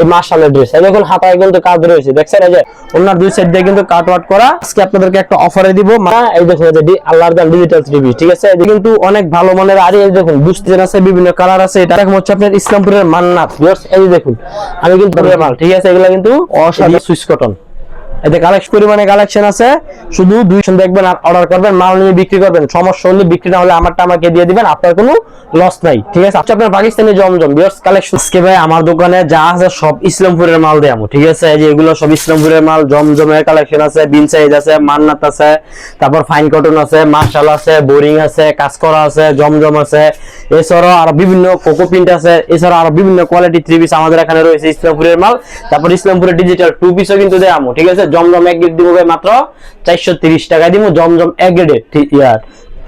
এই মাশাআল্লাহ ড্রেস। এই দেখুন হাতায় কিন্তু কাজ রয়েছে, দেখছেন এই যে ওনার দুই সাইড দিয়ে কিন্তু কাট ওয়াট করা। আজকে আপনাদেরকে একটা অফারে দিব, এই দেখুন এই যে আল্লাহর দান ডিজিটাল 3 পিস, ঠিক আছে? এটা কিন্তু অনেক ভালো মানের। আর এই দেখুন বুঝতেছেন আছে বিভিন্ন কালার আছে। এটা দেখুন হচ্ছে আপনার ইসলামপুরের মান্নাত ভিউয়ার্স। এই দেখুন আমি কিন্তু মাল, ঠিক আছে? এগুলা কিন্তু অসাধারণ সুইস কটন। এতে পরিমাণে কালেকশন আছে, শুধু 200 দেখবেন আর অর্ডার করবেন, মাল নিয়ে বিক্রি করবেন। সমস্যা হলে বিক্রি না হলে আমারটা আমাকে দিয়ে দিবেন, আপনার কোনো লস নাই, ঠিক আছে? আচ্ছা, আপনার পাকিস্তানি জমজম ভিউয়ার্স কালেকশন আজকে ভাই আমার দোকানে যা আছে সব ইসলামপুরের মাল দেবো, ঠিক আছে? এই যে এগুলো সব ইসলামপুরের মাল। জমজমের কালেকশন আছে, বিন সাইজ আছে, মান্নাত আছে, তারপর ফাইন কটন আছে, মার্শাল আছে, বোরিং আছে, কাজ করা আছে, জমজম আছে, এছাড়াও আরো বিভিন্ন কোকো প্রিন্ট আছে, এছাড়াও আরো বিভিন্ন কোয়ালিটি 3 পিস আমাদের এখানে রয়েছে ইসলামপুরের মাল। তারপর ইসলামপুরের ডিজিটাল 2 পিসও কিন্তু দেবো, ঠিক আছে? জমজম এক গ্রেড দিব মাত্র 430 টাকা দিব, জমজম এক গ্রেডের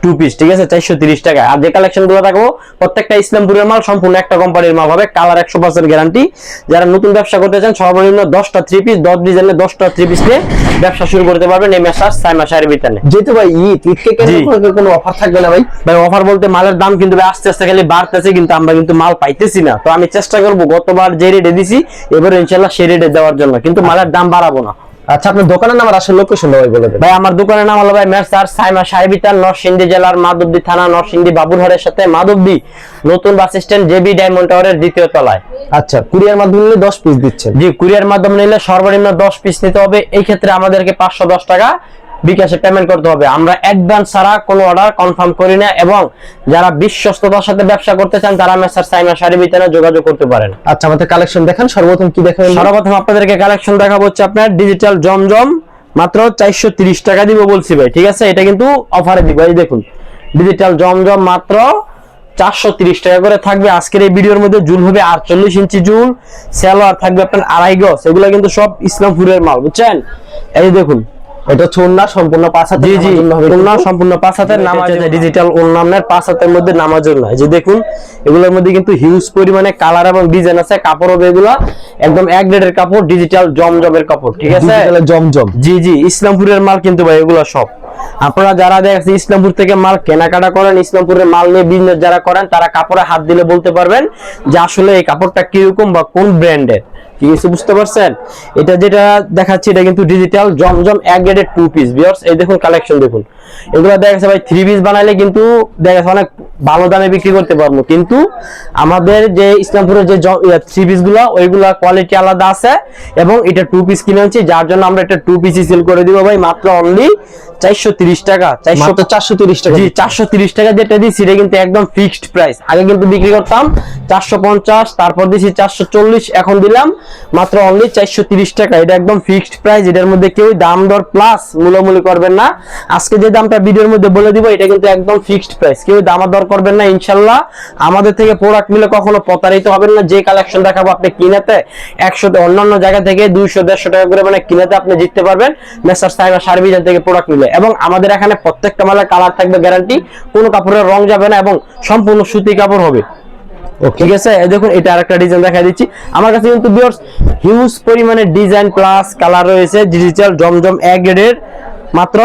2 পিস, ঠিক আছে? 430 টাকা। আর যে কালেকশন গুলো থাকবো প্রত্যেকটা ইসলামপুরের মাল, সম্পূর্ণ একটা কোম্পানির মাল হবে, কালার 100% গ্যারান্টি। যারা নতুন ব্যবসা করতে চান সর্বনিম্ন 10টা 3 পিস, 10 ডিজাইনের 10টা 3 পিস নিয়ে ব্যবসা শুরু করতে পারবেন এই মেসার সাইমা শাড়ির ভিতরে। যেহেতু ভাই ঈদকে কোনো অফার থাকবে না ভাই? ভাই অফার বলতে মালের দাম কিন্তু আস্তে আস্তে খালি বাড়তেছে, কিন্তু আমরা কিন্তু মাল পাইতেছি না। তো আমি চেষ্টা করব গতবার যে রেটে দিছি এবারে ইনশাআল্লাহ সেই রেটে দেওয়ার জন্য, কিন্তু মালের দাম বাড়াবো না। আচ্ছা, আপনার দোকানের নাম আর আসল লোকেশন ভাই বলে দেন। ভাই আমার দোকানের নাম হলো ভাই মেসার সাইমা শাড়ি বিতান, নরসিংদী জেলার মাধবদী থানা, নরসিংদী বাবুরহাটের সাথে মাধবদী নতুন বাস স্ট্যান্ড, জেবি ডায়মন্ড টাওয়ারের দ্বিতীয় তলায়। আচ্ছা, কুরিয়ার মাধ্যমে নিলে 10 পিস দিচ্ছেন? জি, কুরিয়ার মাধ্যমে নিলে সর্বনিম্ন 10 পিস নিতে হবে। এই ক্ষেত্রে আমাদেরকে 510 টাকা বিকাশে পেমেন্ট করতে হবে। আমরা অ্যাডভান্স ছাড়া কোনো অর্ডার কনফার্ম করি না, এবং যারা বিশ্বস্ততার সাথে ব্যবসা করতে চান তারা মেসার সাইমা শাড়ি বিতানে যোগাযোগ করতে পারেন। আচ্ছা, আমাদের কালেকশন দেখান। সর্বপ্রথম কি দেখাবেন? সর্বপ্রথম আপনাদেরকে কালেকশন দেখাবো হচ্ছে আপনার ডিজিটাল জমজম, মাত্র 430 টাকা দিব বলছি ভাই, ঠিক আছে? এটা কিন্তু অফারে দিব। এই দেখুন ডিজিটাল জমজম মাত্র 430 টাকা করে থাকবে। আজকের এই ভিডিওর মধ্যে জুল হবে 48 ইঞ্চি জুল, সালোয়ার থাকবে আপনার 2.5 গজ। এগুলো কিন্তু সব ইসলামপুরের মাল, বুঝছেন? এই দেখুন এটা হচ্ছে ওন্না সম্পূর্ণ 5 হাতের। জি জি, ওন্না সম্পূর্ণ 5 হাতের, নামাজ ডিজিটাল ওন্নার 5 হাতের মধ্যে নামাজের না। এই যে দেখুন এগুলোর মধ্যে কিন্তু হিউজ পরিমাণে কালার এবং ডিজাইন আছে। কাপড় হবে এগুলো একদম এক গ্রেডের কাপড়, ডিজিটাল জমজমের কাপড়, ঠিক আছে? ডিজিটাল জমজম, জি জি, ইসলামপুরের মাল কিন্তু ভাই এগুলো সব। আপনারা যারা দেখেন ইসলামপুর থেকে মাল কেনাকাটা করেন, ইসলামপুরের মাল নিয়ে বিজনেস যারা করেন, তারা কাপড়ে হাত দিলে বলতে পারবেন যে আসলে এই কাপড়টা কিরকম বা কোন ব্র্যান্ডের, ঠিক আছে? বুঝতে পারছেন? এটা যেটা দেখাচ্ছি এটা কিন্তু ডিজিটাল জমজম এক গ্রেডের 2 পিস ভিউয়ার্স। এই দেখুন কালেকশন দেখুন, এগুলো দেখাচ্ছে ভাই 3 পিস বানাইলে কিন্তু দেখাচ্ছে অনেক ভালো দামে বিক্রি করতে পারবো, কিন্তু আমাদের যে ইসলামপুরের যে 3 পিস গুলো ওইগুলা কোয়ালিটি আলাদা আছে, এবং এটা 2 পিস কিনে আনছি, যার জন্য আমরা এটা 2 পিসই সেল করে দিব ভাই মাত্র অনলি 430 টাকা। 430 টাকা। জি, 430 টাকা যেটা দিচ্ছি এটা কিন্তু একদম ফিক্সড প্রাইস। আগে কিন্তু বিক্রি করতাম 450, তারপর দিছি 440, এখন দিলাম মাত্র অনলি 430 টাকা। এটা একদম ফিক্সড প্রাইস, এটার মধ্যে কেউ দাম দর প্লাস মূলামূলি করবেন না। আজকে যে দামটা ভিডিওর মধ্যে বলে দিব এটা কিন্তু একদম ফিক্সড প্রাইস, কেউ দাম দর করবেন না ইনশাআল্লাহ। আমাদের থেকে প্রোডাক্ট নিলে কখনো প্রতারিত হবেন না। যে কালেকশন দেখাবো আপনি কিনাতে 100 অন্যান্য জায়গা থেকে 200-150 টাকা করে মানে কিনাতে আপনি জিততে পারবেন মেসার সাইমা শাড়ি বিতান থেকে প্রোডাক্ট নিলে। এবং আমাদের এখানে প্রত্যেকটা মালের কালার থাকবে গ্যারান্টি, কোনো কাপড়ের রং যাবে না, এবং সম্পূর্ণ সুতি কাপড় হবে, ঠিক আছে? এই দেখুন এটা আরেকটা ডিজাইন দেখাই দিচ্ছি। আমার কাছে কিন্তু ভিউয়ার্স হিউজ পরিমাণে ডিজাইন প্লাস কালার রয়েছে। ডিজিটাল জমজম এক গ্রেডের মাত্র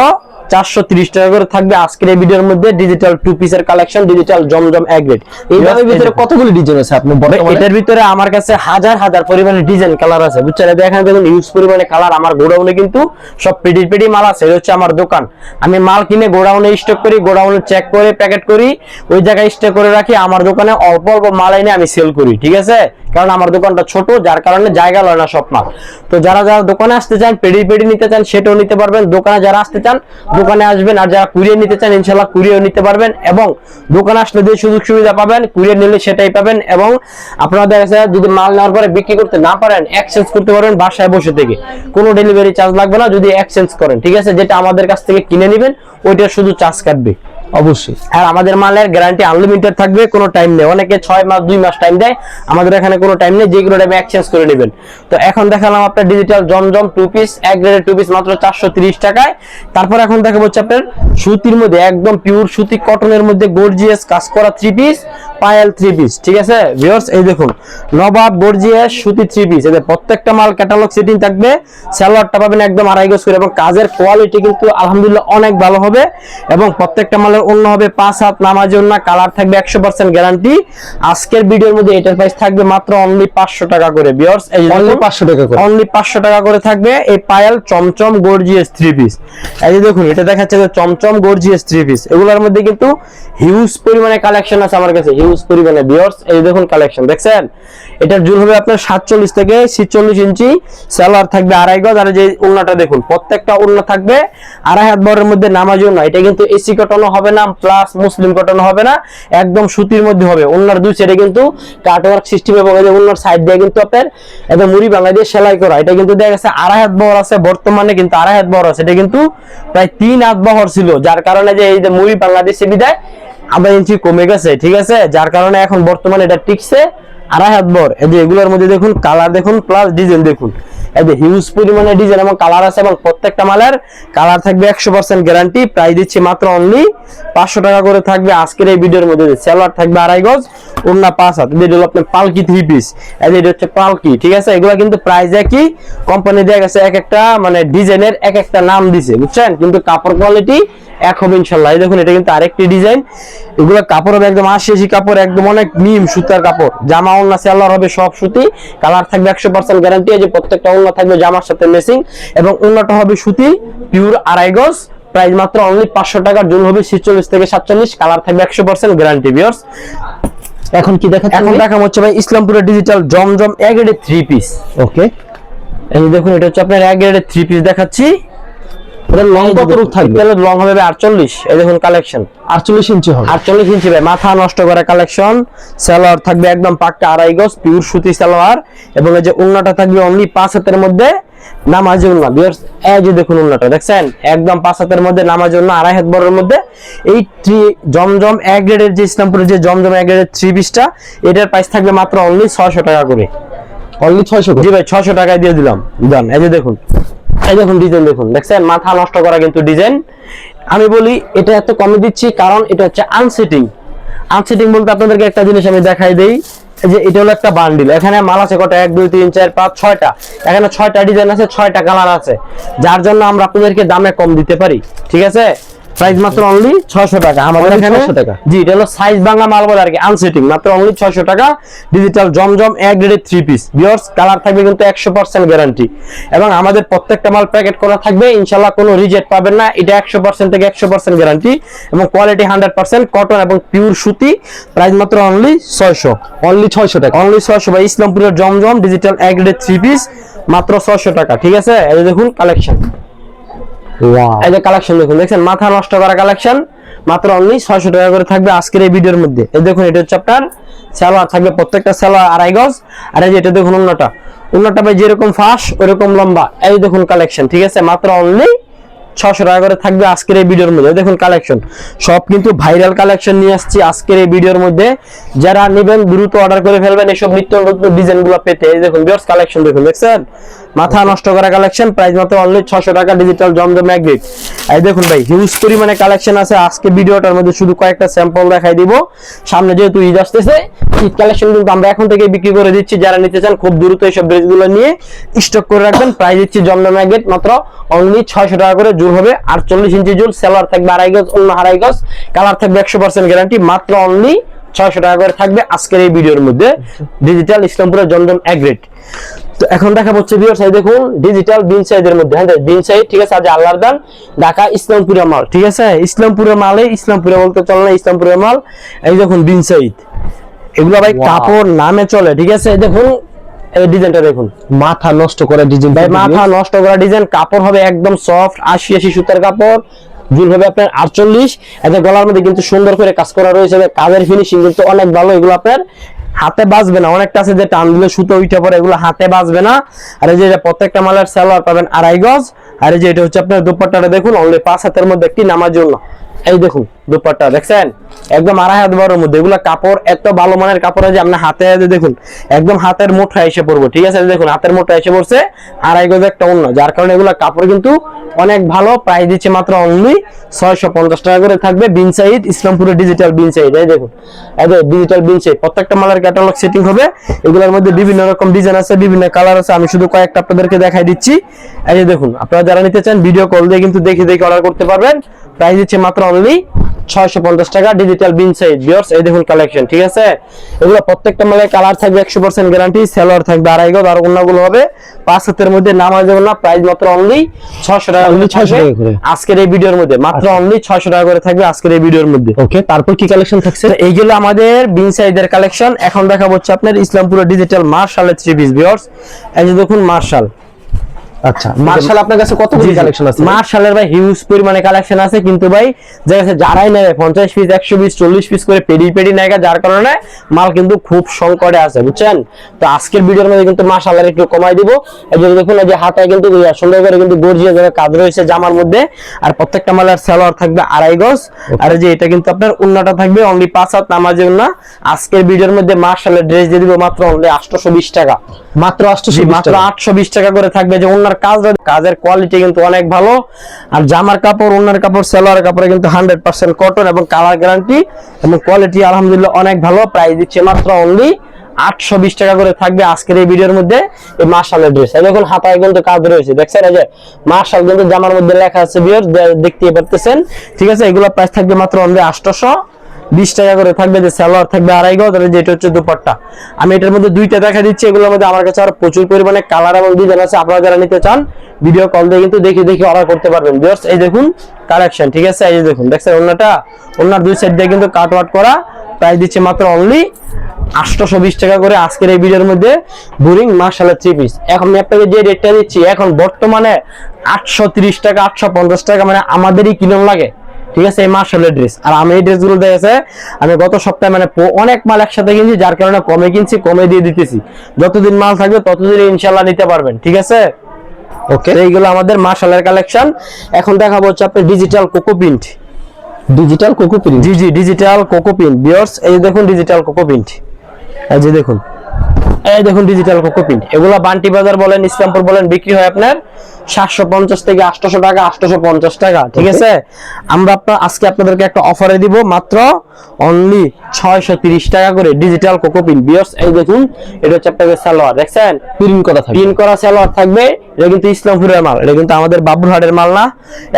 430 টাকা করে থাকবে আজকের এই ভিডিওর মধ্যে ডিজিটাল 2 পিসের কালেকশন, ডিজিটাল জমজম এক গ্রেড। এর ভিতরে কতগুলো ডিজাইন আছে আপনি বর্তমানে? এটার ভিতরে আমার কাছে হাজার হাজার পরিমাণে ডিজাইন কালার আছে, বুঝছেন? দেখেন দেখুন হিউজ পরিমাণে কালার। আমার গোডাউনে কিন্তু সব পেডি মাল আছে। এটা হচ্ছে আমার দোকান, আমি মাল কিনে গোডাউনে স্টক করি, গোডাউনে চেক করে প্যাকেট করি, ওই জায়গায় স্টক করে রাখি। আমার দোকানে অল্প অল্প মাল এনে আমি সেল করি, ঠিক আছে? কারণ আমার দোকানটা ছোট, যার কারণে জায়গা লয় না সব মাল। তো যারা যারা দোকানে আসতে চান, পেডি নিতে চান, সেটাও নিতে পারবেন। দোকানে যারা আসতে চান দোকানে আসবেন, আর যারা কুরিয়ার নিতে চান ইনশাআল্লাহ কুরিয়ার নিতে পারবেন। এবং দোকানে আসলে যে সুযোগ সুবিধা পাবেন কুরিয়ার নিলে সেটাই পাবেন। এবং আপনারা দেখা যাচ্ছে যদি মাল নেওয়ার পরে বিক্রি করতে না পারেন এক্সচেঞ্জ করতে পারবেন বাসায় বসে থেকে, কোনো ডেলিভারি চার্জ লাগবে না যদি এক্সচেঞ্জ করেন, ঠিক আছে? যেটা আমাদের কাছ থেকে কিনে নেবেন ওইটা শুধু চার্জ কাটবে অবশ্যই। আর আমাদের মালের গ্যারান্টি আনলিমিটেড থাকবে, কোনো টাইম নেই। অনেকে 6 মাস 2 মাস টাইম দেয়, আমাদের এখানে কোনো টাইম নেই, যে কোনো টাইমে এক্সচেঞ্জ করে নেবেন। তো এখন দেখালাম আপনার ডিজিটাল জমজম 2 পিস এক গ্রেডের 2 পিস মাত্র 430 টাকায়। তারপর এখন দেখাবো হচ্ছে আপনার সুতির মধ্যে একদম পিওর সুতি কটনের মধ্যে গর্জিয়াস কাজ করা 3 পিস, পায়েল 3 পিস, ঠিক আছে ভিউয়ার্স? এই দেখুন নবাব গর্জিয়াস সুতি 3 পিস, এদের প্রত্যেকটা মাল ক্যাটালগ সেটিং থাকবে। সালোয়ারটা পাবেন একদম 2.5 গজ করে, এবং কাজের কোয়ালিটি কিন্তু আলহামদুলিল্লাহ অনেক ভালো হবে, এবং প্রত্যেকটা মালের এটার অন্য হবে 5 হাত নামাজের ওন্না, কালার থাকবে 100% গ্যারান্টি। আজকের ভিডিওর মধ্যে এটার প্রাইস থাকবে মাত্র অনলি 500 টাকা করে ভিউয়ার্স, এই যে অনলি 500 টাকা করে, অনলি 500 টাকা করে থাকবে এই পায়েল চমচম গর্জিয়াস 3 পিস। এই যে দেখুন এটা দেখাচ্ছে যে চমচম গর্জিয়াস 3 পিস, এগুলোর মধ্যে কিন্তু হিউজ পরিমাণে কালেকশন আছে আমার কাছে, হিউজ পরিমাণে ভিউয়ার্স। এই যে দেখুন কালেকশন দেখছেন, এটার জুল হবে আপনার 47 থেকে 46 ইঞ্চি, সালোয়ার থাকবে 2.5 গজ। আর যে ওন্নাটা দেখুন, প্রত্যেকটা ওন্না থাকবে 2.5 হাত বরের মধ্যে নামাজি ওন্না। এটা কিন্তু এসি কটনও হবে না, প্লাস মুসলিম কটনও হবে না, একদম সুতির মধ্যে হবে। ওন্নার দুই সাইডে কিন্তু কাটওয়ার্ক সিস্টেম এবং এই যে ওন্নার সাইড দিয়ে কিন্তু আপনার একদম মুড়ি বাংলা দিয়ে সেলাই করা। এটা কিন্তু দেখা গেছে 2.5 হাত বহর আছে, বর্তমানে কিন্তু 2.5 হাত বহর আছে। এটা কিন্তু প্রায় 3 হাত বহর ছিল, যার কারণে যে এই যে মুড়ি বাংলাদেশে বিদায় 1/2 ইঞ্চি কমে গেছে, ঠিক আছে, যার কারণে এখন বর্তমানে এটা টিকছে 2.5 হাত বহর। এই যে এগুলোর মধ্যে দেখুন কালার দেখুন, প্লাস ডিজাইন দেখুন, এই যে হিউজ পরিমাণে ডিজাইন এবং কালার আছে, এবং প্রত্যেকটা মালের কালার থাকবে 100% গ্যারান্টি। প্রাইস দিচ্ছি মাত্র অনলি 500 টাকা করে থাকবে আজকের এই ভিডিওর মধ্যে। সালোয়ার থাকবে 2.5 গজ, ওন্না 5 হাত। এটা হলো আপনার পালকি 3 পিস, এই যে এটা হচ্ছে পালকি, ঠিক আছে। এগুলো কিন্তু প্রাইস একই, কোম্পানি দেয়া গেছে এক একটা মানে ডিজাইনের এক একটা নাম দিছে, বুঝছেন, কিন্তু কাপড় কোয়ালিটি এক হবে ইনশাআল্লাহ। এই দেখুন এটা কিন্তু আরেকটি ডিজাইন, এগুলো কাপড় হবে একদম 80 কাপড়, একদম অনেক নিম সুতার কাপড়। জামা ওন্না সালোয়ার হবে সব সুতি, কালার থাকবে 100% গ্যারান্টি। এই যে প্রত্যেকটা ওন্না থাকবে জামার সাথে ম্যাচিং, এবং ওন্নাটা হবে সুতি পিওর 2.5 গজ। প্রাইস মাত্র অনলি 500 টাকা, জুল হবে 46 থেকে 47, কালার থাকবে 100% গ্যারান্টি ভিউয়ার্স। এখন কি দেখাচ্ছেন? এখন দেখাম হচ্ছে ভাই ইসলামপুরের ডিজিটাল জমজম এ গ্রেডের 3 পিস। ওকে, এই যে দেখুন এটা হচ্ছে আপনার এ গ্রেডের 3 পিস দেখাচ্ছি। এটা লং কত থাকবে? এটা লং হবে 48। এই দেখুন কালেকশন 48 ইঞ্চি হবে, 48 ইঞ্চি ভাই, মাথা নষ্ট করা কালেকশন। সালোয়ার থাকবে একদম পাক্কা 2.5 গজ পিওর সুতি সালোয়ার, এবং এই যে ওন্নাটা থাকবে অনলি 5 হাতের মধ্যে নামাজি ওন্না ভিউয়ার্স। এই যে দেখুন ওন্নাটা দেখছেন, একদম 5 হাতের মধ্যে নামাজি ওন্না, 2.5 হাত বড়ের মধ্যে। এই জমজম এ গ্রেডের যে ইসলামপুরের যে জমজম এ গ্রেডের 3 পিসটা, এটার প্রাইস থাকবে মাত্র অনলি 600 টাকা করে। অনলি 600 করে? জি ভাই 600 টাকায় দিয়ে দিলাম। দেন এই যে দেখুন, এই দেখুন ডিজাইন দেখুন, দেখছেন মাথা নষ্ট করা কিন্তু ডিজাইন। আমি বলি এটা এত কমে দিচ্ছি কারণ এটা হচ্ছে আনসেটিং। আনসেটিং বলতে আপনাদেরকে একটা জিনিস আমি দেখাই দেই, যে এটা হলো একটা বান্ডিল, এখানে মাল আছে কটা, 1 2 3 4 5 6টা, এখানে 6টা ডিজাইন আছে, 6টা কালার আছে, যার জন্য আমরা আপনাদেরকে দামে কম দিতে পারি, ঠিক আছে। প্রাইস মাত্র অনলি 600 টাকা আমাদের এখানে। 600 টাকা? জি, এটা হলো সাইজ ভাঙা মাল বলে আর কি, আনসেটিং, মাত্র অনলি 600 টাকা। ডিজিটাল জমজম এ গ্রেডের 3 পিস ভিউয়ার্স, কালার থাকবে কিন্তু 100% গ্যারান্টি, এবং আমাদের প্রত্যেকটা মাল প্যাকেট করা থাকবে, ইনশাআল্লাহ কোনো রিজেক্ট পাবেন না। এটা 100% থেকে 100% গ্যারান্টি, এবং কোয়ালিটি 100% কটন এবং পিওর সুতি। প্রাইস মাত্র অনলি 600, অনলি 600 টাকা, অনলি 600 ভাই। ইসলামপুরের জমজম ডিজিটাল এ গ্রেডের 3 পিস মাত্র 600 টাকা, ঠিক আছে। এই যে দেখুন কালেকশন, ওয়াও, এই যে কালেকশন দেখুন, দেখছেন মাথা নষ্ট করা কালেকশন, মাত্র অনলি 600 টাকা করে থাকবে আজকের এই ভিডিওর মধ্যে। এই দেখুন এটা হচ্ছে আপনার সালোয়ার থাকবে, প্রত্যেকটা সালোয়ার 2.5 গজ। আর এই যে এটা দেখুন ওন্নাটা ভাই যেরকম ফাঁস ওরকম লম্বা। এই দেখুন কালেকশন, ঠিক আছে, মাত্র অনলি 600 টাকা করে থাকবে আজকের এই ভিডিওর মধ্যে। দেখুন কালেকশন সব কিন্তু ভাইরাল কালেকশন নিয়ে আসছি আজকের এই ভিডিওর মধ্যে, যারা নেবেন দ্রুত অর্ডার করে ফেলবেন এসব নিত্য নতুন ডিজাইনগুলো পেতে। এই দেখুন ভিউয়ার্স কালেকশন দেখুন, দেখছেন মাথা নষ্ট করা কালেকশন, প্রাইস মাত্র অনলি 600 টাকা, ডিজিটাল জমজম এ গ্রেড। এই দেখুন ভাই হিউজ পরিমাণে কালেকশন আছে, আজকে ভিডিওটার মধ্যে শুধু কয়েকটা স্যাম্পল দেখাই দিব। সামনে যেহেতু ঈদ আসতেছে, ঈদ কালেকশন কিন্তু আমরা এখন থেকে বিক্রি করে দিচ্ছি, যারা নিতে চান খুব দ্রুত এইসব ড্রেসগুলো নিয়ে স্টক করে রাখবেন। প্রাইস দিচ্ছি জমজম এ গ্রেড মাত্র অনলি 600 টাকা করে, জুল হবে 48 ইঞ্চি জুল, সালোয়ার থাকবে 2.5 গজ, অন্য 2.5 গজ, কালার থাকবে 100% গ্যারান্টি, মাত্র অনলি 600 টাকা করে থাকবে আজকের এই ভিডিওর মধ্যে ডিজিটাল ইসলামপুরের জমজম এ গ্রেড। তো এখন দেখা হচ্ছে ভিউয়ার্স, এই দেখুন ডিজিটাল বিন সাইজের মধ্যে, হ্যাঁ বিন সাইজ, ঠিক আছে, আজ আল্লাহর দান ঢাকা ইসলামপুরের মাল, ঠিক আছে, ইসলামপুরের মালে ইসলামপুরে বলতে চলে না, ইসলামপুরের মাল। এই দেখুন বিন সাইজ, এগুলো ভাই কাপড় নামে চলে, ঠিক আছে। দেখুন এই ডিজাইনটা দেখুন, মাথা নষ্ট করা ডিজাইন ভাই মাথা নষ্ট করা ডিজাইন, কাপড় হবে একদম সফট 80 সুতার কাপড়, জুল হবে আপনার 48। এতে গলার মধ্যে কিন্তু সুন্দর করে কাজ করা রয়েছে, কাজের ফিনিশিং কিন্তু অনেক ভালো, এগুলো আপনার হাতে বাজবে না, অনেকটা আছে যে টান দিলে সুতো উঠে পড়ে, এগুলো হাতে বাজবে না। আর এই যে প্রত্যেকটা মালের সালোয়ার পাবেন 2.5 গজ। আর এই যে এটা হচ্ছে আপনার দুপাট্টাটা দেখুন, অনলি 5 হাতের মধ্যে একটি নামার জন্য। এই দেখুন দুপাট্টা দেখছেন, একদম 2.5 হাত বড়ের মধ্যে, এগুলো কাপড় এত ভালো মানের কাপড় আছে, আপনি হাতে দেখুন একদম হাতের মুঠা এসে পড়বো, ঠিক আছে। দেখুন হাতের মুঠা এসে পড়ছে, 2.5 গজ একটা ওন্না, যার কারণে এগুলো কাপড় কিন্তু অনেক ভালো। প্রাইস দিচ্ছে মাত্র অনলি 650 টাকা করে থাকবে। বিন সাইড ইসলামপুরের ডিজিটাল বিন সাইড, এই দেখুন এই ডিজিটাল বিন সাইড, প্রত্যেকটা মালের ক্যাটালগ সেটিং হবে, এগুলোর মধ্যে বিভিন্ন রকম ডিজাইন আছে, বিভিন্ন কালার আছে, আমি শুধু কয়েকটা আপনাদেরকে দেখাই দিচ্ছি। এই যে দেখুন, আপনারা যারা নিতে চান ভিডিও কল দিয়ে কিন্তু দেখে অর্ডার করতে পারবেন। প্রাইস দিচ্ছে মাত্র অনলি 650 টাকা ডিজিটাল বিন সাইজ ভিউয়ার্স। এই দেখুন কালেকশন, ঠিক আছে। এগুলো প্রত্যেকটা মালের কালার থাকবে 100% গ্যারান্টি, সেলর থাকবে আড়াই গজ, আর অন্যগুলো হবে 5 হাতের মধ্যে, নামা যাবে না। প্রাইস মাত্র অনলি 600 টাকা, Only 600 টাকা করে আজকের এই ভিডিওর মধ্যে, মাত্র অনলি 600 টাকা করে থাকবে আজকের এই ভিডিওর মধ্যে। ওকে, তারপর কি কালেকশন থাকছে? তো এইগুলো আমাদের বিন সাইজের কালেকশন। এখন দেখাবো হচ্ছে আপনার ইসলামপুরের ডিজিটাল মার্শালের 3 পিস ভিউয়ার্স। এই যে দেখুন মার্শাল। আচ্ছা, মার্শাল আপনার কাছে কতগুলো কালেকশন আছে? মার্শালের ভাই হিউজ পরিমাণে কালেকশন আছে, কিন্তু ভাই যারাই নেবে 50 পিস 100 পিস 40 পিস করে পেডি নেয়, যার কারণে মাল কিন্তু খুব সংকটে আছে, বুঝছেন। তো আজকের ভিডিওর মধ্যে কিন্তু মার্শালের একটু কমাই দিব। এই যে দেখুন, এই যে হাতায় কিন্তু সুন্দর করে কিন্তু গর্জিয়া ভাবে কাজ রয়েছে জামার মধ্যে, আর প্রত্যেকটা মালের সালোয়ার থাকবে আড়াই গজ, আর এই যে এটা কিন্তু আপনার উন্নাটা থাকবে অনলি 5 হাত নামাজে উন্না। আজকের ভিডিওর মধ্যে মার্শালের ড্রেস দিয়ে দিব মাত্র অনলি 820 টাকা, মাত্র 820 মাত্র 820 টাকা করে থাকবে। যে ওনার কাজের কোয়ালিটি কিন্তু অনেক ভালো, আর জামার কাপড়, ওনার কাপড়, সালোয়ার কাপড়ে কিন্তু 100% কটন এবং কালার গ্যারান্টি এবং কোয়ালিটি আলহামদুলিল্লাহ অনেক ভালো। প্রাইস দিচ্ছে মাত্র অনলি 820 টাকা করে থাকবে আজকের এই ভিডিওর মধ্যে এই মার্শালের ড্রেস। এই দেখুন হাতায় কিন্তু কাজ রয়েছে, দেখছেন। এই যে মার্শাল কিন্তু জামার মধ্যে লেখা আছে ভিউয়ার্স, দেখতে পারতেছেন, ঠিক আছে। এগুলো প্রাইস থাকবে মাত্র অনলি 820 টাকা করে থাকবে। যে সালোয়ার থাকবে আড়াই গজ, আর যেটা হচ্ছে দুপাট্টা। আমি এটার মধ্যে দুইটা দেখা দিচ্ছি, এগুলোর মধ্যে আমার কাছে আরো প্রচুর পরিমাণে কালার এবং ডিজাইন আছে। আপনারা যারা নিতে চান ভিডিও কল দিয়ে কিন্তু দেখে অর্ডার করতে পারবেন ভিউয়ার্স। এই দেখুন কালেকশন, ঠিক আছে। এই যে দেখুন, দেখছেন ওনার দুই সাইড দিয়ে কিন্তু কাট ওয়াট করা। প্রাইস দিচ্ছে মাত্র অনলি 820 টাকা করে আজকের এই ভিডিওর মধ্যে বোরিং মার্শালের 3 পিস। এখন আমি আপনাকে যে রেটটা দিচ্ছি এখন বর্তমানে 830 টাকা 850 টাকা, মানে আমাদেরই কিরম লাগে, ঠিক আছে, এই মার্শালের ড্রেস। আর আমি এই ড্রেসগুলো দেখেছে আমি গত সপ্তাহে মানে অনেক মাল একসাথে কিনছি, যার কারণে কমে কিনছি, কমে দিয়ে দিতেছি। যতদিন মাল থাকবে ততদিন ইনশাআল্লাহ নিতে পারবেন, ঠিক আছে। ওকে, এইগুলো আমাদের মার্শালের কালেকশন। এখন দেখাবো হচ্ছে আপনার digital coco print. Digital coco print, জি ডিজিটাল কোকো প্রিন্ট ভিউয়ার্স। এই দেখুন ডিজিটাল কোকো প্রিন্ট, এই যে দেখুন, এই দেখুন ডিজিটাল কোকো প্রিন্ট। এগুলা বান্টি বাজার বলেন, ইসলামপুর বলেন, বিক্রি হয় আপনার 750 থেকে 800 টাকা, 850 টাকা, ঠিক আছে। আমরা আজকে আপনাদেরকে একটা অফারে দিব মাত্র অনলি 630 টাকা করে ডিজিটাল কোকো প্রিন্ট ভিউয়ার্স। এই দেখুন, এটা হচ্ছে আপনাদের সালোয়ার, দেখছেন, প্রিন্ট করা থাকবে, প্রিন্ট করা সালোয়ার থাকবে। এটা কিন্তু ইসলামপুরের মাল, এটা কিন্তু আমাদের বাবুরহাটের মাল না।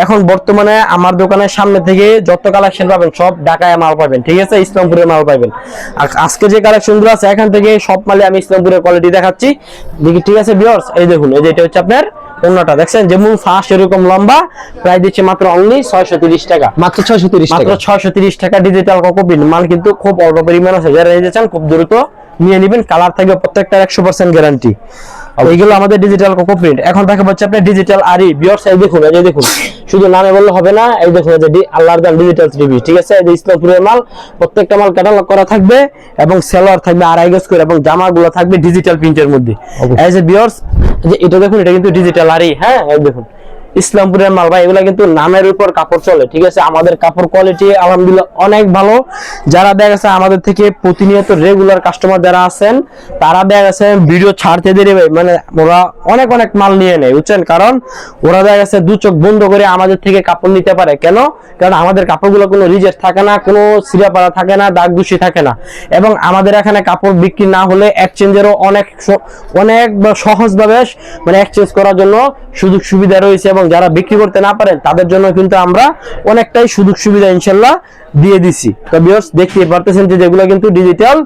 এখন বর্তমানে আমার দোকানের সামনে থেকে যত কালেকশন পাবেন সব ঢাকায় মাল পাবেন, ঠিক আছে, ইসলামপুরের মাল পাবেন। আর আজকে যে কালেকশনগুলো আছে এখান থেকে সব মালে আমি ইসলামপুরের কোয়ালিটি দেখাচ্ছি, ঠিক আছে ভিউয়ার্স। এই দেখুন, এই যে এটা হচ্ছে আপনার ওন্নাটা, দেখছেন যেমন ফাঁস এরকম লম্বা। প্রাইস দিচ্ছে মাত্র অনলি 630 টাকা, মাত্র 630 টাকা, মাত্র 630 টাকা ডিজিটাল কোকো প্রিন্ট। মাল কিন্তু খুব অল্প পরিমাণ আছে, যারা নিতে চান খুব দ্রুত নিয়ে নেবেন। কালার থাকবে প্রত্যেকটার 100% গ্যারান্টি। এইগুলো আমাদের ডিজিটাল কোকো প্রিন্ট। এখন দেখা যাচ্ছে আপনার ডিজিটাল আরি ভিউয়ার্স। এই দেখুন, এই দেখুন, শুধু নামে বললে হবে না। এই দেখুন, এই যে আল্লাহর দান ডিজিটাল 3 পিস, ঠিক আছে। এই যে ইসলামপুরের মাল, প্রত্যেকটা মাল ক্যাটালগ করা থাকবে এবং সেলর থাকবে আড়াই গজ করে, এবং জামাগুলো থাকবে ডিজিটাল প্রিন্টের মধ্যে। এই যে ভিউয়ার্স, যে এটা দেখুন, এটা কিন্তু ডিজিটাল আরি, হ্যাঁ। এই দেখুন ইসলামপুরের মাল ভাই, এগুলা কিন্তু নামের উপর কাপড় চলে, ঠিক আছে। আমাদের কাপড় কোয়ালিটি আলহামদুলিল্লাহ অনেক ভালো। যারা দেখা গেছে আমাদের থেকে প্রতিনিয়ত রেগুলার কাস্টমার যারা আছেন, তারা দেখা গেছে ভিডিও ছাড়তে দেরি ভাই, মানে ওরা অনেক মাল নিয়ে নেয়, বুঝছেন। কারণ ওরা দেখা গেছে দু চোখ বন্ধ করে আমাদের থেকে কাপড় নিতে পারে। কেন? কারণ আমাদের কাপড়গুলো কোনো রিজেক্ট থাকে না, কোনো সিরাপাড়া থাকে না, দাগ দুষি থাকে না। এবং আমাদের এখানে কাপড় বিক্রি না হলে এক্সচেঞ্জেরও অনেক সহজভাবে মানে এক্সচেঞ্জ করার জন্য সুযোগ সুবিধা রয়েছে, এবং যারা বিক্রি করতে না পারেন তাদের জন্য কিন্তু আমরা অনেকটাই সুযোগ সুবিধা ইনশাল্লাহ দিয়ে দিছি। তো ভিউয়ার্স দেখতে পারতেছেন যে যেগুলো কিন্তু ডিজিটাল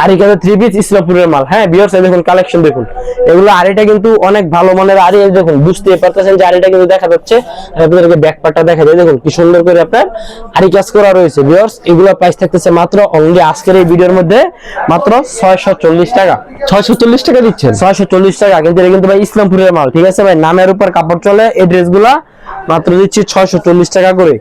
আরিকাতে 3 পিস ইসলামপুরের মাল, হ্যাঁ ভিউয়ার্স। দেখুন কালেকশন দেখুন, এগুলো আরিটা কিন্তু অনেক ভালো মানের আরি। দেখুন বুঝতে পারতেছেন যে আরিটা কিন্তু দেখা যাচ্ছে, আপনাদেরকে ব্যাক পার্টটা দেখা যায়, দেখুন কি সুন্দর করে আপনার আরি কাজ করা রয়েছে ভিউয়ার্স। এগুলো প্রাইস থাকতেছে মাত্র অনলি আজকের এই ভিডিওর মধ্যে মাত্র 640 টাকা, 640 টাকা দিচ্ছেন, 640 টাকা। কিন্তু এটা কিন্তু ভাই ইসলামপুরের মাল, ঠিক আছে ভাই, নামের উপর কাপড় চলে। এই ড্রেসগুলা মাত্র দিচ্ছি 640 টাকা করে।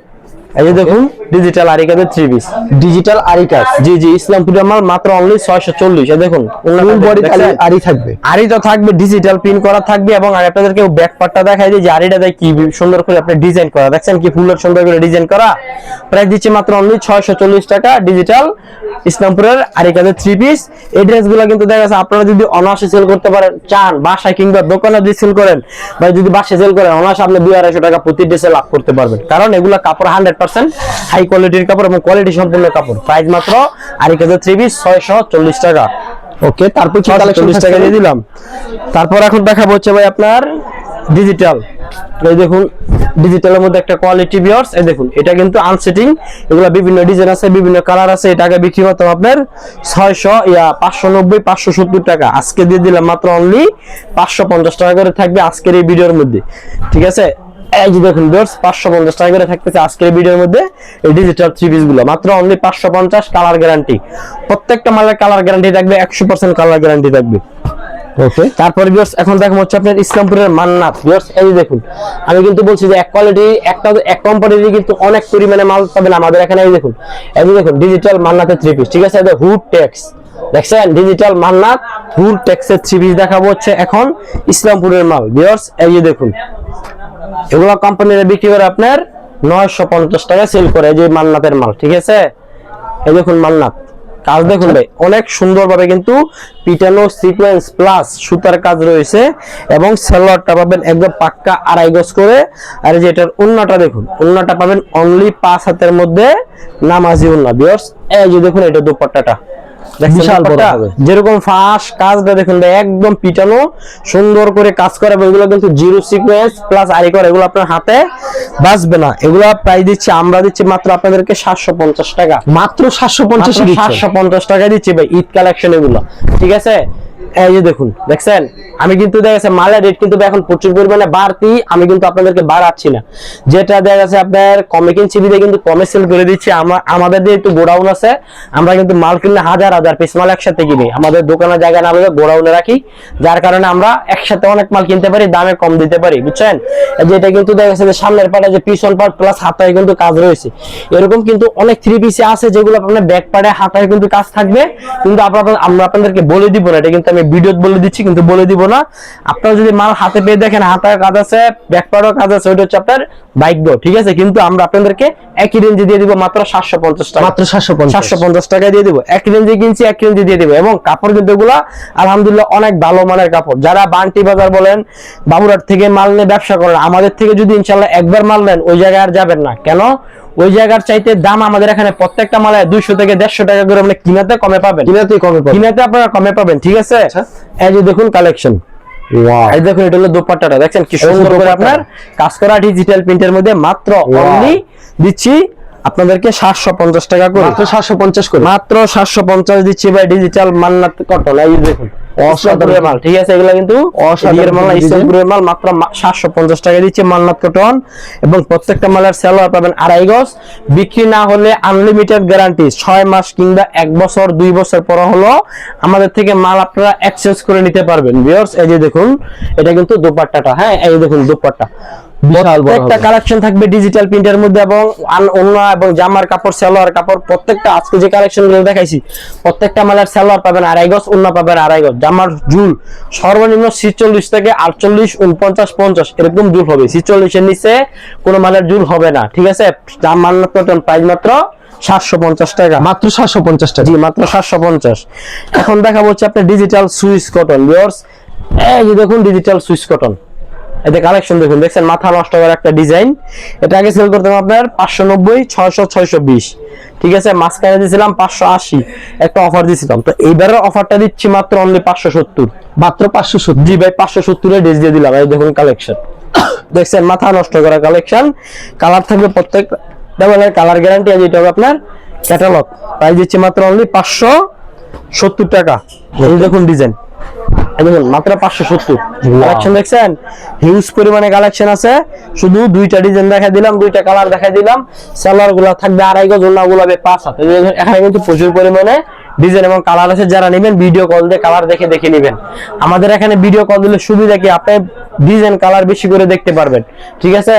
এই যে দেখুন ডিজিটাল আরিকাতে 3 পিস, ডিজিটাল আরিকাস, জি ইসলামপুরের মাল মাত্র অনলি 640। এই দেখুন ফুল বডি আরি থাকবে, আরি তো থাকবে, ডিজিটাল প্রিন্ট করা থাকবে। এবং আপনাদেরকে ব্যাক পার্টটা দেখাই যে আরিটা দেয় কি সুন্দর করে আপনি ডিজাইন করা, দেখছেন কি ফুলের সুন্দর করে ডিজাইন করা। প্রাইস দিচ্ছে মাত্র অনলি 640 টাকা ডিজিটাল ইসলামপুরের আরিকাতে 3 পিস। এই ড্রেসগুলো কিন্তু দেখা যাচ্ছে আপনারা যদি অনায়াসে সেল করতে পারেন চান, বাসায় কিংবা দোকানে যদি সেল করেন, বা যদি বাসায় সেল করেন, অনায়াসে আপনি 200-250 টাকা প্রতি ড্রেসে লাভ করতে পারবেন। কারণ এগুলো কাপড় 100% হাই কোয়ালিটির কাপড় এবং কোয়ালিটি সম্পূর্ণ কাপড়। প্রাইস মাত্র আরিকাতে 3 পিস 640 টাকা। ওকে, তারপর কি কালেকশন 40 টাকা দিয়ে দিলাম। তারপর এখন দেখাবো হচ্ছে ভাই আপনার ডিজিটাল এই দেখুন ডিজিটালের মধ্যে একটা কোয়ালিটি ভিউয়ার্স, এই দেখুন এটা কিন্তু আনসেটিং, এগুলো বিভিন্ন ডিজাইন আছে, বিভিন্ন কালার আছে। এটা আগে বিক্রি করতাম আপনার 590 570 টাকা, আজকে দিয়ে দিলাম মাত্র অনলি 550 টাকা করে থাকবে আজকের এই ভিডিওর মধ্যে। ঠিক আছে, এই যে দেখুন ভিউয়ার্স 550 টাকা করে থাকতেছে আজকের এই ভিডিওর মধ্যে এই ডিজিটাল থ্রি পিস গুলো মাত্র অনলি 550, কালার গ্যারান্টি, প্রত্যেকটা মালের কালার গ্যারান্টি থাকবে, 100% কালার গ্যারান্টি থাকবে। ওকে, তারপর ভিউয়ার্স এখন দেখো হচ্ছে আপনার ইসলামপুরের মান্নাত। ভিউয়ার্স এই যে দেখুন, আমি কিন্তু বলছি যে এক কোয়ালিটি এক কোম্পানিরই কিন্তু অনেক পরিমাণে মাল পাবেন আমাদের এখানে। এই দেখুন, এই যে দেখুন ডিজিটাল মান্নাতের থ্রি পিস, ঠিক আছে, এটা হুড টেক্স, দেখছেন ডিজিটাল মান্নাত হুড টেক্সের থ্রি পিস দেখাবো হচ্ছে এখন ইসলামপুরের মাল। ভিউয়ার্স এই যে দেখুন, এগুলো কোম্পানিরা বিক্রি করে আপনার 950 টাকা সেল করে, যে মান্নাতের মাল। ঠিক আছে, এই দেখুন মান্নাত কাজ দেখুন ভাই, অনেক সুন্দরভাবে কিন্তু পিটানো সিকোয়েন্স প্লাস সুতার কাজ রয়েছে, এবং সালোয়ারটা পাবেন একদম পাক্কা 2.5 গজ করে। আর যে এটার ওন্নাটা দেখুন, ওন্নাটা পাবেন অনলি 5 হাতের মধ্যে নামাজি ওন্না। ভিউয়ার্স এই যে দেখুন এটা দোপাট্টাটা বিশাল বড় হবে, যেরকম ফাঁস কাজটা দেখুন ভাই একদম পিটানো সুন্দর করে কাজ করে। এগুলো কিন্তু জিরো সিকোয়েন্স প্লাস আরি করে, এগুলো আপনার হাতে বাজবে না। এগুলো প্রাইস দিচ্ছি আমরা দিচ্ছি মাত্র আপনাদেরকে 750 টাকা, মাত্র 750 টাকা দিচ্ছি ভাই, ঈদ কালেকশন এগুলো। ঠিক আছে, এই যে দেখুন দেখছেন, আমি কিন্তু দেখা গেছে মালের রেট কিন্তু এখন প্রচুর পরিমাণে বাড়তি, আমি কিন্তু আপনাদেরকে বাড়াচ্ছি না। যেটা দেখা গেছে আপনার কমে কিনছি বিদে কিন্তু কমে সেল করে দিচ্ছি। আমাদের দিয়ে একটু গোডাউন আছে, আমরা কিন্তু মাল কিনলে হাজার হাজার পিস মাল একসাথে কিনি, আমাদের দোকানের জায়গা না হলে গোডাউনে রাখি, যার কারণে আমরা একসাথে অনেক মাল কিনতে পারি, দামে কম দিতে পারি, বুঝছেন। যেটা কিন্তু দেখা গেছে যে সামনের পাটে যে পিছন পাট প্লাস হাতায় কিন্তু কাজ রয়েছে, এরকম কিন্তু অনেক থ্রি পিসে আছে যেগুলো আপনার ব্যাক পাটে হাতায় কিন্তু কাজ থাকবে, কিন্তু আমরা আপনাদেরকে বলে দিব না, এটা কিন্তু আমি ভিডিও বলে দিচ্ছি কিন্তু বলে দিব না। আপনারা যদি মাল হাতে পেয়ে দেখেন হাতায় কাজ আছে, ব্যাক পাটেও কাজ আছে, ওইটা হচ্ছে আপনার ভাগ্য। ঠিক আছে, কিন্তু আমরা আপনাদেরকে একই রেঞ্জে দিয়ে দিব মাত্র 750 টাকা, মাত্র 750 টাকায় দিয়ে দিব। এক রেঞ্জে কিনছি এক রেঞ্জে দিয়ে দিব, এবং কাপড় কিন্তু এগুলা আলহামদুলিল্লাহ অনেক ভালো মানের কাপড়। যারা বান্টি বাজার বলেন বাবুরহাট থেকে মাল নিয়ে ব্যবসা করেন, আমাদের থেকে যদি ইনশাআল্লাহ একবার মাল নেন ওই জায়গায় আর যাবেন না। কেন? ওই জায়গার চাইতে দাম আমাদের এখানে প্রত্যেকটা মালে 200 থেকে 150 টাকা করে মানে কিনাতে কমে পাবেন, কিনাতে আপনারা কমে পাবেন। ঠিক আছে, এই যে দেখুন কালেকশন, এই দেখুন এটা হলো দোপাট্টাটা, দেখছেন কি সুন্দর করে আপনার কাজ করা ডিজিটাল প্রিন্টের মধ্যে মাত্র অনলি দিচ্ছি আপনাদেরকে 750 টাকা করে, মাত্র 750 করে, মাত্র 750 দিচ্ছি ভাই। ডিজিটাল মান্নাত কটন, এই দেখুন অসাধারণ মাল। ঠিক আছে, এগুলা কিন্তু অসাধারণ মাল, ইসলামপুরের মাল, মাত্র 750 টাকা দিচ্ছে মান্নাত কটন। এবং প্রত্যেকটা মালের সালোয়ার পাবেন 2.5 গজ, বিক্রি না হলে আনলিমিটেড গ্যারান্টি, 6 মাস কিংবা 1 বছর 2 বছর পর হলো আমাদের থেকে মাল আপনারা এক্সচেঞ্জ করে নিতে পারবেন। ভিউয়ার্স এই যে দেখুন এটা কিন্তু দোপাট্টাটা, হ্যাঁ এই দেখুন দোপাট্টা, প্রত্যেকটা কালেকশন থাকবে ডিজিটাল প্রিন্টের মধ্যে, এবং ওন্না এবং জামার কাপড় সালোয়ার কাপড় প্রত্যেকটা আজকে যে কালেকশন গুলো দেখাইছি প্রত্যেকটা মালের সালোয়ার পাবেন 2.5 গজ, ওন্না পাবেন 2.5 গজ। জামার ঝুল সর্বনিম্ন 46 থেকে 48, 49, 50 এরকম ঝুল হবে, 46 এর নিচে কোনো মালের ঝুল হবে না। ঠিক আছে, জামার কটন প্রাইস মাত্র 750 টাকা, মাত্র 750 টাকা, জি মাত্র 750। এখন দেখাবো হচ্ছে আপনার ডিজিটাল সুইস কটন। ভিউয়ার্স এই যে দেখুন ডিজিটাল সুইস কটন, এতে কালেকশন দেখুন, দেখছেন মাথা নষ্ট করার একটা ডিজাইন। এটা আগে সেল করতাম আপনার 590, 600, 620। ঠিক আছে, মাঝখানে দিয়েছিলাম 580, একটা অফার দিয়েছিলাম, তো এইবারের অফারটা দিচ্ছি মাত্র অনলি 570, মাত্র 570। জি ভাই 570 এর ড্রেস দিয়ে দিলাম। এই দেখুন কালেকশন, দেখছেন মাথা নষ্ট করা কালেকশন, কালার থাকবে প্রত্যেক ডাবলের কালার গ্যারান্টি। আর এটা হবে আপনার ক্যাটালগ, প্রাইস দিচ্ছি মাত্র অনলি 570 টাকা। এই দেখুন ডিজাইন, দেখুন মাত্র 570। কালেকশন দেখছেন হিউজ পরিমাণে কালেকশন আছে, শুধু দুইটা ডিজাইন দেখাই দিলাম, দুইটা কালার দেখাই দিলাম। সালোয়ার গুলা থাকবে 2.5 গজ, ওন্না গুলা 5 হাত। এখানে কিন্তু প্রচুর পরিমাণে ডিজাইন এবং কালার আছে, যারা নেবেন ভিডিও কল দিয়ে কালার দেখে দেখে নেবেন। আমাদের এখানে ভিডিও কল দিলে সুবিধা কি, আপনি ডিজাইন কালার বেশি করে দেখতে পারবেন। ঠিক আছে,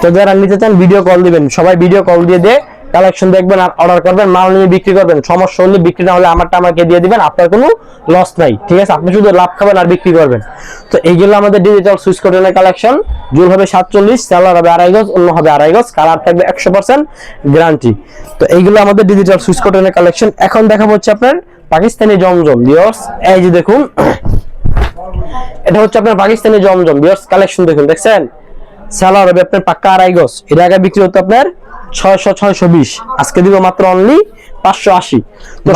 তো যারা নিতে চান ভিডিও কল দিবেন, সবাই ভিডিও কল দিয়ে কালেকশন দেখবেন আর অর্ডার করবেন, মাল নিয়ে বিক্রি করবেন। সমস্যা হলে বিক্রি না হলে আমারটা আমাকে দিয়ে দিবেন, আপনার কোনো লস নাই। ঠিক আছে, আপনি শুধু লাভ খাবেন আর বিক্রি করবেন। তো এইগুলো আমাদের ডিজিটাল সুইচ কটনের কালেকশন, জুল হবে 47, সালোয়ার হবে 2.5 গজ, অন্য হবে 2.5 গজ, কালার থাকবে 100% গ্যারান্টি। তো এইগুলো আমাদের ডিজিটাল সুইচ কটনের কালেকশন। এখন দেখাবো হচ্ছে আপনার পাকিস্তানি জমজম। ভিউয়ার্স এই যে দেখুন এটা হচ্ছে আপনার পাকিস্তানি জমজম। ভিউয়ার্স কালেকশন দেখুন, দেখছেন সালোয়ার হবে আপনার পাক্কা 2.5 গজ, এর আগে বিক্রি হতো আপনার 600, 620, আজকে দিব মাত্র অনলি 580। তো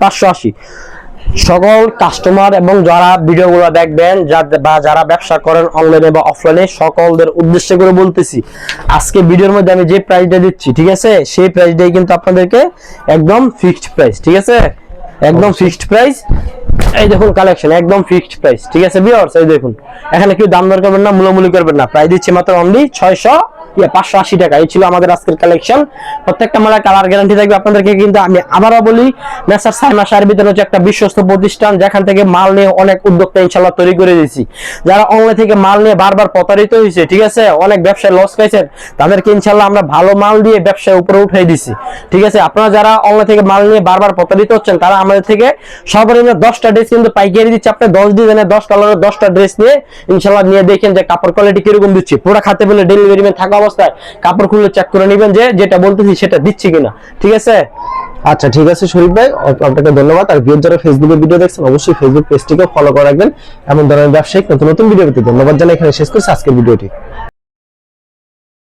580, সকল কাস্টমার এবং যারা ভিডিওগুলো দেখবেন বা যারা ব্যবসা করেন অনলাইনে বা অফলাইনে সকলদের উদ্দেশ্য করে বলতেছি, আজকে ভিডিওর মধ্যে আমি যে প্রাইসটা দিচ্ছি, ঠিক আছে, সেই প্রাইসটাই কিন্তু আপনাদেরকে একদম ফিক্সড প্রাইস, ঠিক আছে, একদম ফিক্সড প্রাইস। এই দেখুন কালেকশন একদম ফিক্সড প্রাইস, ঠিক আছে ভিউয়ার্স, এই দেখুন এখানে কেউ দাম দর করবেন না, মূলামূলি করবেন না, প্রাইস দিচ্ছি মাত্র অনলি 580 টাকা। এই ছিল আমাদের আজকের কালেকশন। প্রত্যেকটা মালের কালার গ্যারান্টি থাকবে আপনাদেরকে। কিন্তু আমি আবারও বলি, মেসার সাইমা শাড়ি বিতরণ হচ্ছে একটা বিশ্বস্ত প্রতিষ্ঠান, যেখান থেকে মাল নিয়ে অনেক উদ্যোক্তা ইনশাআল্লাহ তৈরি করে দিয়েছি। যারা অনলাইন থেকে মাল নিয়ে বারবার প্রতারিত হয়েছে, ঠিক আছে, অনেক ব্যবসায় লস খাইছেন, তাদেরকে ইনশাআল্লাহ আমরা ভালো মাল দিয়ে ব্যবসায় উপরে উঠাই দিছি, ঠিক আছে। আপনারা যারা অনলাইন থেকে মাল নিয়ে বারবার প্রতারিত হচ্ছেন, তারা আমাদের থেকে সর্বনিম্ন 10টা ড্রেস কিন্তু পাইকারি দিচ্ছে। আপনি 10 ডিজাইনের 10 কালারের 10টা ড্রেস নিয়ে ইনশাআল্লাহ নিয়ে দেখেন যে কাপড় কোয়ালিটি কিরকম দিচ্ছি। পুরো খাতে বলে ডেলিভারি ম্যান থাকা অবস্থায় কাপড় খুলে চেক করে নেবেন যে যেটা বলতেছি সেটা দিচ্ছি কিনা, ঠিক আছে। আচ্ছা ঠিক আছে শরীফ ভাই, আপনাকে ধন্যবাদ। আর যারা ফেসবুকে ভিডিও দেখছেন অবশ্যই ফেসবুক পেজটিকে ফলো করে রাখবেন। এমন ধরনের ব্যবসায়িক নতুন নতুন ভিডিও পেতে ধন্যবাদ জানাই। এখানে শেষ করছি আজকের ভিডিওটি।